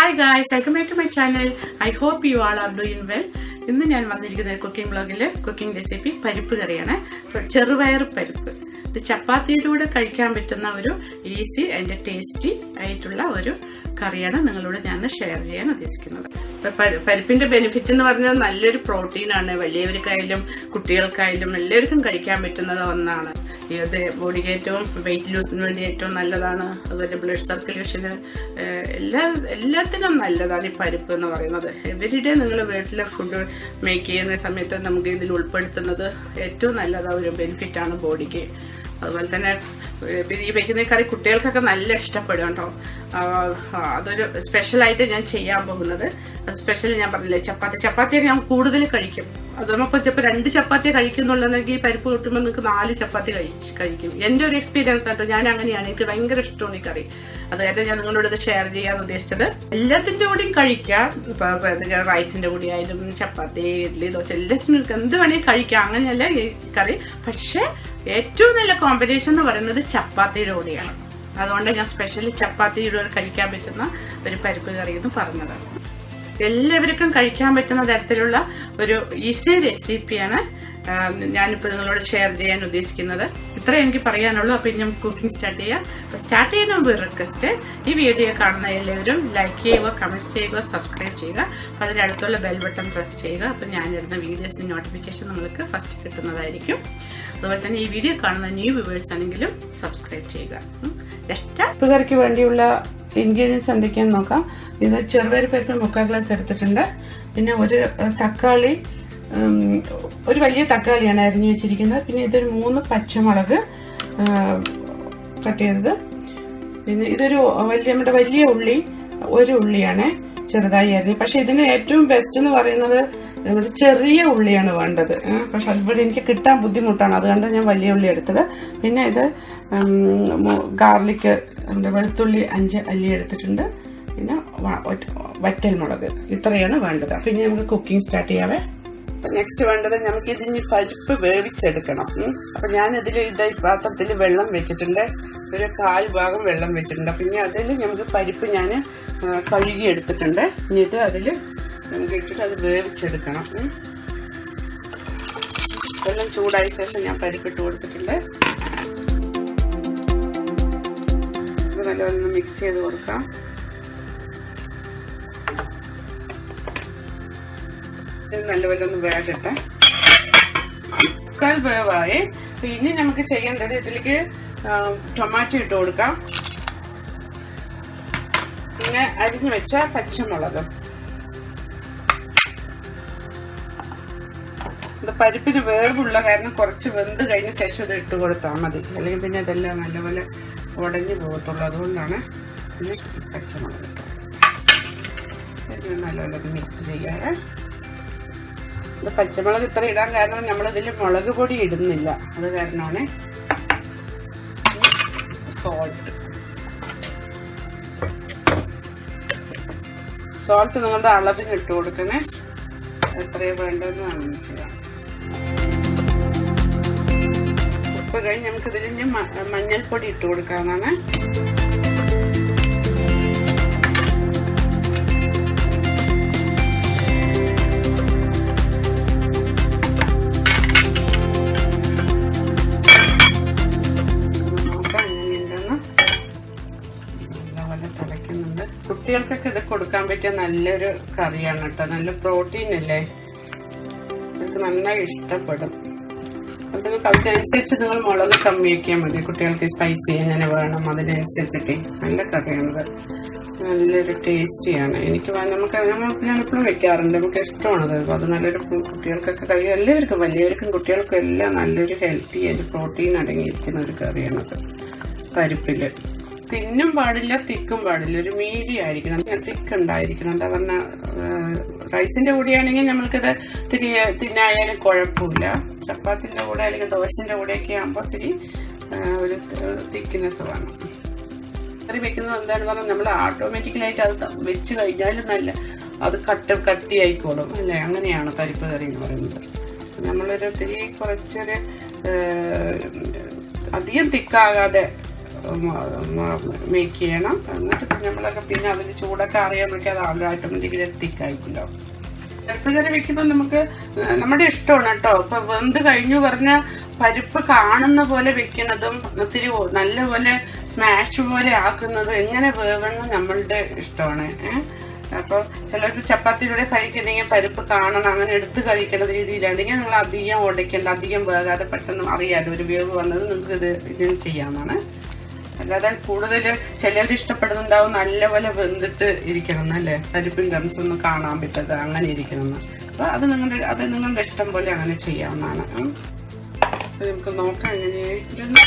Hi guys, welcome back to my channel. I hope you all are doing well. ഇന്ന് ഞാൻ വന്നിരിക്കുന്ന cooking ബ്ലോഗിലെ cooking recipe പരിപ്പ് കറിയാണ്. ചെറുപയർ പരിപ്പ്. ഇത് ചപ്പാത്തിയുടെ കൂടെ കഴിക്കാൻ പറ്റുന്ന ഒരു ഈസി ആൻഡ് ടേസ്റ്റി ആയിട്ടുള്ള ഒരു കറിയാണ് നിങ്ങളോട് ഞാൻ ഷെയർ ചെയ്യാൻ ഉദ്ദേശിക്കുന്നത്. പരിപ്പിന്റെ ബെനിഫിറ്റ് എന്ന് പറഞ്ഞാൽ നല്ലൊരു പ്രോട്ടീനാണ്. വലിയവർക്കായാലും കുട്ടികൾക്കായാലും എല്ലാവർക്കും കഴിക്കാൻ പറ്റുന്നത് ഒന്നാണ്. ഇത് ബോഡിക്ക് ഏറ്റവും വെയിറ്റ് ലൂസിന് വേണ്ടി ഏറ്റവും നല്ലതാണ്. അതുപോലെ ബ്ലഡ് സർക്കുലേഷന് എല്ലാത്തിനും നല്ലതാണ് ഈ പരിപ്പ് എന്ന് പറയുന്നത്. എവരിഡേ നിങ്ങൾ വീട്ടിലെ ഫുഡ് മേക്ക് ചെയ്യുന്ന സമയത്ത് നമുക്ക് ഇതിൽ ഉൾപ്പെടുത്തുന്നത് ഏറ്റവും നല്ലതാണ്, ഒരു ബെനിഫിറ്റാണ് ബോഡിക്ക്. അതുപോലെ തന്നെ ഈ വയ്ക്കുന്ന കറി കുട്ടികൾക്കൊക്കെ നല്ല ഇഷ്ടപ്പെടും കേട്ടോ. അതൊരു സ്പെഷ്യലായിട്ട് ഞാൻ ചെയ്യാൻ പോകുന്നത്. സ്പെഷ്യൽ ഞാൻ പറഞ്ഞില്ലേ, ചപ്പാത്തി ഞാൻ കൂടുതൽ കഴിക്കും. അത് നമുക്ക് ചിലപ്പോൾ 2 ചപ്പാത്തി കഴിക്കുന്നുള്ളതെങ്കിൽ പരിപ്പ് കിട്ടുമ്പോൾ നിങ്ങൾക്ക് 4 ചപ്പാത്തി കഴിക്കും. എൻ്റെ ഒരു എക്സ്പീരിയൻസ് ആട്ടോ, ഞാൻ അങ്ങനെയാണ്. എനിക്ക് ഭയങ്കര ഇഷ്ടമാണ് ഈ കറി. അതായത് ഞാൻ നിങ്ങളോട് ഇത് ഷെയർ ചെയ്യാൻ ഉദ്ദേശിച്ചത്. എല്ലാത്തിൻ്റെ കൂടെയും കഴിക്കാം. ഇപ്പം റൈസിൻ്റെ കൂടെ ആയാലും ചപ്പാത്തി, ഇഡ്ഡലി, ദോശ എല്ലാത്തിനും എന്ത് വേണമെങ്കിൽ കഴിക്കാം. അങ്ങനെയല്ല ഈ കറി. പക്ഷെ ഏറ്റവും നല്ല കോമ്പിനേഷൻ എന്ന് പറയുന്നത് ചപ്പാത്തിയുടെ കൂടെയാണ്. അതുകൊണ്ട് ഞാൻ സ്പെഷ്യലി ചപ്പാത്തിയുടെ കൂടെ കഴിക്കാൻ പറ്റുന്ന ഒരു പരിപ്പ് കറി എന്ന് പറഞ്ഞത്. എല്ലാവർക്കും കഴിക്കാൻ പറ്റുന്ന തരത്തിലുള്ള ഒരു ഈസി റെസിപ്പിയാണ് ഞാനിപ്പോൾ നിങ്ങളോട് ഷെയർ ചെയ്യാൻ ഉദ്ദേശിക്കുന്നത്. ഇത്ര എനിക്ക് പറയാനുള്ളൂ. അപ്പോൾ ഇനി നമുക്ക് കുക്കിംഗ് സ്റ്റാർട്ട് ചെയ്യാം. അപ്പോൾ സ്റ്റാർട്ട് ചെയ്യുന്ന മുമ്പ് റിക്വസ്റ്റ്, ഈ വീഡിയോ കാണുന്ന എല്ലാവരും ലൈക്ക് ചെയ്യുക, കമൻറ്റ് ചെയ്യുക, സബ്സ്ക്രൈബ് ചെയ്യുക. അപ്പോൾ അതിൻ്റെ അടുത്തുള്ള ബെൽ ബട്ടൺ പ്രസ് ചെയ്യുക. അപ്പോൾ ഞാനിടുന്ന വീഡിയോസിൻ്റെ നോട്ടിഫിക്കേഷൻ നിങ്ങൾക്ക് ഫസ്റ്റ് കിട്ടുന്നതായിരിക്കും. അതുപോലെ തന്നെ ഈ വീഡിയോ കാണുന്ന ന്യൂ വ്യൂവേഴ്സ് ആണെങ്കിലും സബ്സ്ക്രൈബ് ചെയ്യുക. പരിപ്പ് കറിക്ക് വേണ്ടിയുള്ള ഇൻഗ്രീഡിയൻസ് എന്തൊക്കെയാണെന്ന് നോക്കാം. ഇത് ചെറുപയർ പരിപ്പ് 3/4 ഗ്ലാസ് എടുത്തിട്ടുണ്ട്. പിന്നെ ഒരു തക്കാളി, ഒരു വലിയ തക്കാളിയാണ് അരിഞ്ഞു വെച്ചിരിക്കുന്നത്. പിന്നെ ഇതൊരു 3 പച്ചമുളക് കട്ട് ചെയ്തത്. പിന്നെ ഇതൊരു നമ്മുടെ വലിയ ഉള്ളി, ഒരു ഉള്ളിയാണ് ചെറുതായി അരിഞ്ഞ്. പക്ഷെ ഇതിന് ഏറ്റവും ബെസ്റ്റ് എന്ന് പറയുന്നത് നമ്മുടെ ചെറിയ ഉള്ളിയാണ് വേണ്ടത്. പക്ഷെ ഇവിടെ എനിക്ക് കിട്ടാൻ ബുദ്ധിമുട്ടാണ്, അതുകൊണ്ട് ഞാൻ വലിയ ഉള്ളി എടുത്തത്. പിന്നെ ഇത് ഗാർലിക്ക്, വെളുത്തുള്ളി 5 അല്ലി എടുത്തിട്ടുണ്ട്. പിന്നെ വറ്റൽ മുളക്, ഇത്രയാണ് വേണ്ടത്. അപ്പൊ ഇനി നമുക്ക് കുക്കിംഗ് സ്റ്റാർട്ട് ചെയ്യാവേ. നെക്സ്റ്റ് വേണ്ടത് നമുക്ക് ഇതിന് പരിപ്പ് വേവിച്ചെടുക്കണം. അപ്പൊ ഞാൻ ഇതിൽ ഈ പാത്രത്തിൽ വെള്ളം വെച്ചിട്ടുണ്ട്, ഒരു 1/4 ഭാഗം വെള്ളം വെച്ചിട്ടുണ്ട്. അപ്പൊ ഇനി അതിൽ നമുക്ക് പരിപ്പ് ഞാൻ കഴുകി എടുത്തിട്ടുണ്ട്. ഇനി ഇത് അതിൽ നമുക്ക് ഇട്ടിട്ട് അത് വേവിച്ചെടുക്കണം. വെള്ളം ചൂടായ ശേഷം ഞാൻ പരിപ്പിട്ട് കൊടുത്തിട്ടുണ്ട്. ഇത് നല്ലപോലെ മിക്സ് ചെയ്ത് കൊടുക്കാം. ഇത് നല്ലപോലെ ഒന്ന് വേകട്ടെ. 1/4 വേവായി. ഇനി നമുക്ക് ചെയ്യേണ്ടത് ഇതിലേക്ക് ടൊമാറ്റോ ഇട്ട് കൊടുക്കാം. പിന്നെ അരിഞ്ഞു വെച്ച പച്ചമുളക്. ഇത് പരിപ്പിന് വേവുള്ള കാരണം കുറച്ച് വെന്ത് കഴിഞ്ഞ ശേഷം ഇത് ഇട്ട് കൊടുത്താൽ മതി. അല്ലെങ്കിൽ പിന്നെ ഇതെല്ലാം നല്ലപോലെ ഉടഞ്ഞു പോകത്തുള്ളൂ. അതുകൊണ്ടാണ് പിന്നെ പച്ചമുളക് ഇട്ട് നല്ലപോലെ മിക്സ് ചെയ്യാറ്. ഇത് പച്ചമുളക് ഇത്ര ഇടാൻ കാരണം നമ്മളിതിൽ മുളക് പൊടി ഇടുന്നില്ല, അത് കാരണമാണ്. സോൾട്ട് നിങ്ങളുടെ അളവിന് ഇട്ട് കൊടുക്കണേ. എത്രയും വേണ്ടതെന്ന് അങ്ങനെ ചെയ്യാം. ഉപ്പ് കഴിഞ്ഞ് നമുക്ക് ഇതിൽ മഞ്ഞൾപ്പൊടി ഇട്ട് കൊടുക്കാവുന്നതാണ്. കുട്ടികൾക്കൊക്കെ ഇത് കൊടുക്കാൻ പറ്റിയ നല്ലൊരു കറിയാണ് കേട്ടോ. നല്ല പ്രോട്ടീൻ അല്ലേ, നിങ്ങൾക്ക് നന്നായി ഇഷ്ടപ്പെടും. അതിനനുസരിച്ച് നിങ്ങൾ മുളക് കമ്മി വയ്ക്കാൻ മതി. കുട്ടികൾക്ക് സ്പൈസി എങ്ങനെ വേണം അതിനനുസരിച്ചിട്ട് നല്ല കറിയാണത്. നല്ലൊരു ടേസ്റ്റിയാണ്. ഞാൻ എപ്പോഴും വെക്കാറുണ്ട്, നമുക്ക് ഇഷ്ടമാണത്. അപ്പോൾ അത് നല്ലൊരു കുട്ടികൾക്കൊക്കെ കഴിയും. എല്ലാവർക്കും, വലിയവർക്കും കുട്ടികൾക്കും എല്ലാം നല്ലൊരു ഹെൽത്തി ആയിട്ട് പ്രോട്ടീൻ അടങ്ങിയിരിക്കുന്ന ഒരു കറിയാണത്. പരിപ്പില് തിന്നും പാടില്ല, തിക്കും പാടില്ല, ഒരു മീഡിയം ആയിരിക്കണം. തിക്ക് ഉണ്ടായിരിക്കണം. എന്താ പറഞ്ഞ റൈസിന്റെ കൂടെയാണെങ്കിൽ നമ്മൾക്കത് തിന്നായാലും കുഴപ്പമില്ല. ചപ്പാത്തിന്റെ കൂടെ അല്ലെങ്കിൽ ദോശന്റെ കൂടെയൊക്കെ ആകുമ്പോൾ ഇത്തിരി ഒരു തിക്നെസ് വേണം. കറി വെക്കുന്നത് എന്താണെന്ന് പറഞ്ഞാൽ നമ്മൾ ഓട്ടോമാറ്റിക്കലായിട്ട് അത് വെച്ച് കഴിഞ്ഞാൽ അത് കട്ടിയായിക്കോളും അല്ലേ. അങ്ങനെയാണ് പരിപ്പ് കറി എന്ന് പറയുന്നത്. നമ്മളൊരു ഇത്തിരി കുറച്ചൊരു അധികം തിക്കാകാതെ മേക്ക് ചെയ്യണം. എന്നിട്ട് നമ്മളൊക്കെ പിന്നെ അതിൻ്റെ ചൂടൊക്കെ അറിയാൻ അത് ഓട്ടോമാറ്റിക്കലി തിക്കായില്ലോ. പരിപ്പ് കറി വെക്കുമ്പോൾ നമുക്ക് നമ്മുടെ ഇഷ്ടമാണ് കേട്ടോ. ഇപ്പൊ വെന്ത് കഴിഞ്ഞു പറഞ്ഞ പരിപ്പ് കാണുന്ന പോലെ വെക്കുന്നതും ഒത്തിരി നല്ലപോലെ സ്മാഷ് പോലെ ആക്കുന്നത് എങ്ങനെ വേവണം നമ്മളുടെ ഇഷ്ടമാണ്. അപ്പോൾ ചിലർക്ക് ചപ്പാത്തിയിലൂടെ കഴിക്കുന്നെങ്കിൽ പരിപ്പ് കാണണം, അങ്ങനെ എടുത്ത് കഴിക്കേണ്ട രീതിയിലാണെങ്കിൽ നിങ്ങൾ അധികം ഉടയ്ക്കേണ്ട, അധികം വേകാതെ പെട്ടെന്ന് അറിയാലോ ഒരു വേവ് വന്നത് നിങ്ങൾക്ക് ഇതിന് ചെയ്യാവുന്നതാണ്. അല്ലാതെ കൂടുതൽ ചിലർ ഇഷ്ടപ്പെടുന്നുണ്ടാവും നല്ലപോലെ വെന്തിട്ട് ഇരിക്കണം എന്നല്ലേ, പരിപ്പിൻ ഗംസ് ഒന്നും കാണാൻ പറ്റാതെ അങ്ങനെ ഇരിക്കണം എന്ന്. അപ്പോൾ അത് നിങ്ങളുടെ ഇഷ്ടം പോലെ അങ്ങനെ ചെയ്യാവുന്നതാണ്. നമുക്ക് നോക്കാം എങ്ങനെയായിരുന്നു.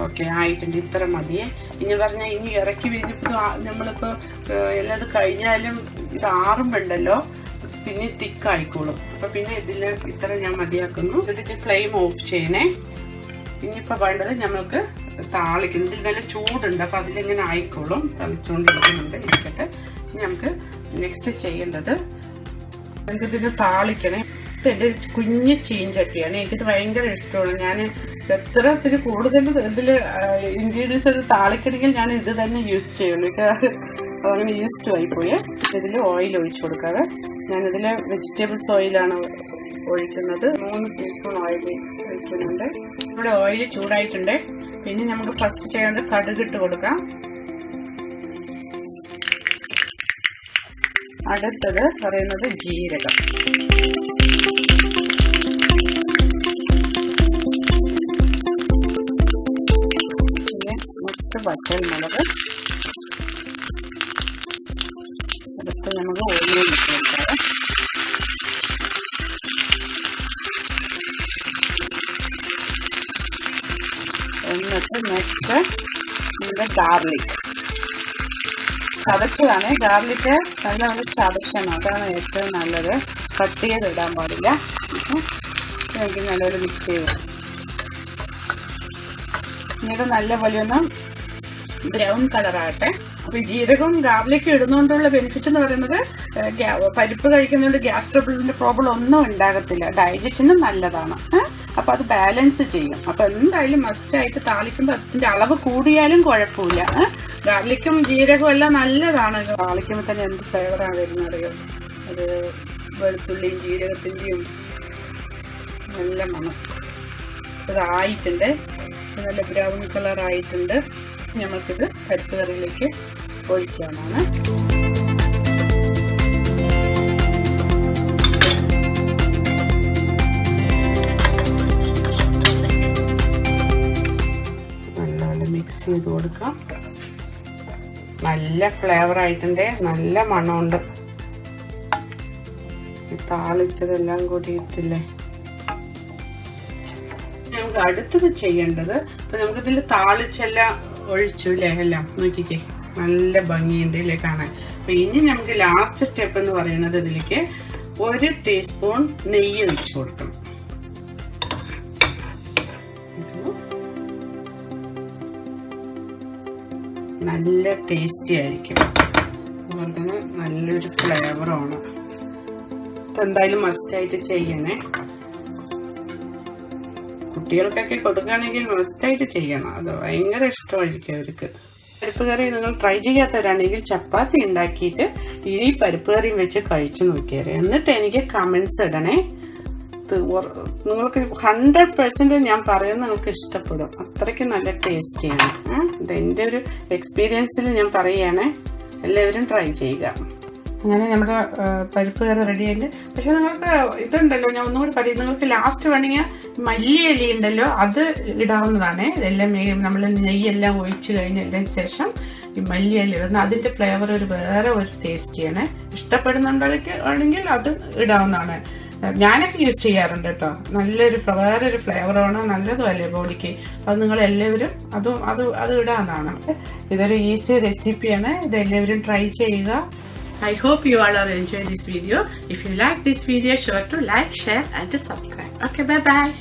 ഓക്കെ, ആയിട്ടുണ്ട്. ഇത്ര മതിയേ. ഇനി പറഞ്ഞാൽ ഇനി ഇറക്കി വെച്ചിപ്പോൾ നമ്മളിപ്പോൾ എല്ലാം കഴിഞ്ഞാലും ഇത് ആറുമ്പോണ്ടല്ലോ പിന്നെ തിക്കായിക്കോളും. അപ്പോൾ പിന്നെ ഇതിൽ ഇത്ര ഞാൻ മതിയാക്കുന്നു. ഇതിൻ്റെ ഫ്ലെയിം ഓഫ് ചെയ്യണേ. ഇനിയിപ്പോൾ വേണ്ടത് നമ്മൾക്ക് താളിക്കുന്നത്. ഇതിൽ നല്ല ചൂടുണ്ട്, അപ്പോൾ അതിലിങ്ങനെ ആയിക്കോളും. തളിച്ചുകൊണ്ടിരിക്കുന്നുണ്ട്, ഇരിക്കട്ടെ. ഇനി നമുക്ക് നെക്സ്റ്റ് ചെയ്യേണ്ടത് നമുക്കിതിന് താളിക്കണേ. എൻ്റെ കുഞ്ഞ് ചീഞ്ചട്ടിയാണ്, എനിക്കിത് ഭയങ്കര ഇഷ്ടമാണ്. ഞാൻ എത്രത്തിന് കൂടുതൽ ഇതിൽ ഇൻഗ്രീഡിയൻസ് ഇത് താളിക്കണമെങ്കിൽ ഞാൻ ഇത് തന്നെ യൂസ് ചെയ്യുള്ളൂ. അതങ്ങനെ യൂസ്ഡ് ആയിപ്പോയി. ഇതിൽ ഓയിൽ ഒഴിച്ചു കൊടുക്കാതെ ഞാനിതിൽ വെജിറ്റബിൾസ് ഓയിലാണ് ഒഴിക്കുന്നത്. 3 ടീസ്പൂൺ ഓയിൽ ഒഴിക്കുന്നുണ്ട്. ഇവിടെ ഓയിൽ ചൂടായിട്ടുണ്ട്. പിന്നെ നമുക്ക് ഫസ്റ്റ് ചെയ്യേണ്ടത് കടുകിട്ട് കൊടുക്കാം. അടുത്തത് പറയുന്നത് ജീരകം. പിന്നെ വറ്റൽമുളക്. അടുത്ത് നമുക്ക് ഓയിൽ ഇട്ട് കൊടുക്കാം. എന്നിട്ട് നെക്സ്റ്റ് നമ്മുടെ ഗാർലിക് ചതച്ചതാണ്. ഗാർലിക്ക് നല്ല ചതക്കണം, അതാണ് ഏറ്റവും നല്ലത്. കട്ട് ചെയ്ത് ഇടാൻ പാടില്ല. എനിക്ക് നല്ലപോലെ മിക്സ് ചെയ്ത് ഇനിയത് നല്ലപോലെ ഒന്ന് ബ്രൗൺ കളറാകട്ടെ. അപ്പോൾ ജീരകവും ഗാർലിക്കും ഇടുന്നതുകൊണ്ടുള്ള ബെനിഫിറ്റ് എന്ന് പറയുന്നത് പരിപ്പ് കഴിക്കുന്നതുകൊണ്ട് ഗ്യാസ് ട്രബിളിൻ്റെ പ്രോബ്ലം ഒന്നും ഉണ്ടാകത്തില്ല, ഡൈജഷനും നല്ലതാണ്. അപ്പോൾ അത് ബാലൻസ് ചെയ്യും. അപ്പോൾ എന്തായാലും മസ്റ്റായിട്ട് താളിക്കുമ്പോൾ അതിൻ്റെ അളവ് കൂടിയാലും കുഴപ്പമില്ല. ഗാർലിക്കും ജീരകവും എല്ലാം നല്ലതാണ്. താളിക്കുമ്പോൾ തന്നെ എന്ത് ഫ്ലേവറാണ് വരുന്നത് അറിയാം. അത് വെളുത്തുള്ളിയും ജീരകത്തിൻ്റെയും നല്ല മണം. ഇതായിട്ടുണ്ട്, നല്ല ബ്രൗൺ കളറായിട്ടുണ്ട്. നമുക്കിത് പരിപ്പ് കറിയിലേക്ക് ഒഴിക്കാവുന്നതാണ്. നല്ലപോലെ മിക്സ് ചെയ്ത് കൊടുക്കാം. നല്ല ഫ്ലേവർ ആയിട്ടുണ്ട്, നല്ല മണമുണ്ട്. താളിച്ചതെല്ലാം കൂടി ഇട്ടില്ലേ. നമുക്ക് അടുത്തത് ചെയ്യേണ്ടത്, ഇപ്പൊ നമുക്കിതിൽ താളിച്ചെല്ലാം ഒഴിച്ചു അല്ലേ, എല്ലാം നോക്കിക്കേ നല്ല ഭംഗിയുണ്ട് അല്ലേ കാണാൻ. അപ്പൊ ഇനി നമുക്ക് ലാസ്റ്റ് സ്റ്റെപ്പ് എന്ന് പറയുന്നത് ഇതിലേക്ക് 1 ടീസ്പൂൺ നെയ്യ് ഒഴിച്ചു കൊടുക്കണം. നല്ല ടേസ്റ്റി ആയിരിക്കും, അതുപോലെ തന്നെ നല്ലൊരു ഫ്ലേവറാണ്. ഇതെന്തായാലും മസ്റ്റായിട്ട് ചെയ്യണേ. കുട്ടികൾക്കൊക്കെ കൊടുക്കുകയാണെങ്കിൽ മസ്റ്റായിട്ട് ചെയ്യണം, അത് ഭയങ്കര ഇഷ്ടമായിരിക്കും അവർക്ക്. പരിപ്പ് കറി നിങ്ങൾ ട്രൈ ചെയ്യാത്തവരാണെങ്കിൽ ചപ്പാത്തി ഉണ്ടാക്കിയിട്ട് ഈ പരിപ്പ് കറിയും വെച്ച് കഴിച്ചു നോക്കിയാൽ, എന്നിട്ട് എനിക്ക് കമന്റ്സ് ഇടണേ. നിങ്ങൾക്ക് 100% ഞാൻ പറയുന്നത് നിങ്ങൾക്ക് ഇഷ്ടപ്പെടും, അത്രയ്ക്ക് നല്ല ടേസ്റ്റിയാണ്. ഇതെൻ്റെ ഒരു എക്സ്പീരിയൻസിൽ ഞാൻ പറയുകയാണേ, എല്ലാവരും ട്രൈ ചെയ്യുക. അങ്ങനെ നമ്മുടെ പരിപ്പ് കറി റെഡിയായിട്ട്. പക്ഷെ നിങ്ങൾക്ക് ഇതുണ്ടല്ലോ, ഞാൻ ഒന്നുകൂടി പറയും, നിങ്ങൾക്ക് ലാസ്റ്റ് വേണമെങ്കിൽ മല്ലിയില ഉണ്ടല്ലോ അത് ഇടാവുന്നതാണ്. ഇതെല്ലാം നമ്മൾ നെയ്യെല്ലാം ഒഴിച്ച് കഴിഞ്ഞതിന് ശേഷം ഈ മല്ലിയില ഇടുന്ന അതിൻ്റെ ഫ്ലേവർ വേറെ ഒരു ടേസ്റ്റിയാണ്. ഇഷ്ടപ്പെടുന്നുണ്ടെങ്കിൽ അത് ഇടാവുന്നതാണ്. ഞാനൊക്കെ യൂസ് ചെയ്യാറുണ്ട് കേട്ടോ. നല്ലൊരു വേറൊരു ഫ്ലേവറാണ്, നല്ലതുമല്ലേ ബോഡിക്ക്. അത് നിങ്ങൾ എല്ലാവരും അത് ഇടാവുന്നതാണ്. ഇതൊരു ഈസി റെസിപ്പിയാണ്, ഇതെല്ലാവരും ട്രൈ ചെയ്യുക. I hope you all are enjoying this video. If you like this video, sure to like, share and to subscribe. Okay, bye bye.